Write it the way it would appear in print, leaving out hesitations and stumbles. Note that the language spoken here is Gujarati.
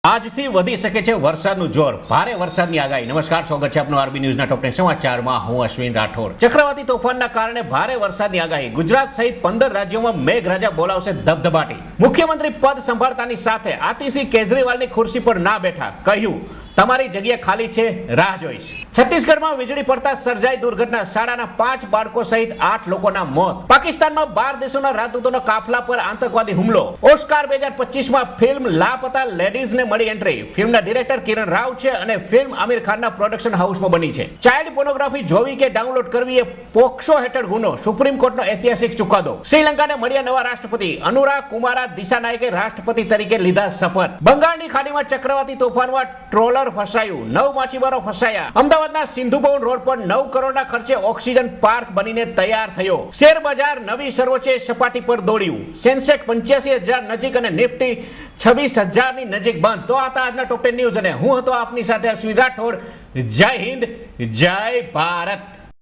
આજથી વધી શકે છે વરસાદનું જોર, ભારે વરસાદની આગાહી। નમસ્કાર, સ્વાગત છે આપનું આરબી ન્યૂઝના ટોપ 10 સમાચારમાં। હું અશ્વિન રાઠોડ। ચક્રવાતી તોફાનના કારણે ભારે વરસાદની આગાહી। ગુજરાત સહિત 15 રાજ્યોમાં મેઘરાજા બોલાવશે ધબધબાટી। મુખ્યમંત્રી પદ સંભાળતાની સાથે આતિશી કેજરીવાલની ખુરશી પર ના બેઠા, કહ્યું તમારી જગ્યા ખાલી છે, રાહ જોઈશ। છત્તીસગઢમાં વીજળી પડતા સર્જાઈ દુર્ઘટના, શાળાના 5 બાળકો સહિત 8 લોકોના મોત। પાકિસ્તાનમાં 12 દેશોના રાજદૂતોના કાફલા પર આતંકવાદી હુમલો। ઓસ્કાર 2025માં ફિલ્મ લાપતા લેડીઝને મળી એન્ટ્રી। ફિલ્મના ડિરેક્ટર કિરણ રાવ છે અને ફિલ્મ આમિર ખાનના પ્રોડક્શન હાઉસમાં બની છે। ચાઇલ્ડ પોર્નોગ્રાફી જોવી કે ડાઉનલોડ કરવી એ પોક્સો હેઠળ ગુનો, સુપ્રીમ કોર્ટનો ઐતિહાસિક ચુકાદો। શ્રીલંકાને મળ્યા નવા રાષ્ટ્રપતિ, અનુરા કુમારા દિસાનાયકે રાષ્ટ્રપતિ તરીકે લીધા શપથ। બંગાળની ખાડીમાં ચક્રવાતી તોફાનમાં ટ્રોલર ફસાયું, 9 માછીમારો ફસાયા। અમદાવાદના સિંધુભવન રોડ પર 9 કરોડના ખર્ચે ઓક્સિજન પાર્ક બનીને તૈયાર થયો। શેર બજાર નવી સર્વોચ્ચ સપાટી પર દોડ્યું। સેન્સેક્સ 85,000 નજીક અને નિફ્ટી 26,000ની નજીક બંધ। તો આ હતા આજના ટોપ 10 ન્યૂઝ અને હું હતો આપની સાથે અશ્વિન રાઠોડ। જય હિન્દ, જય ભારત।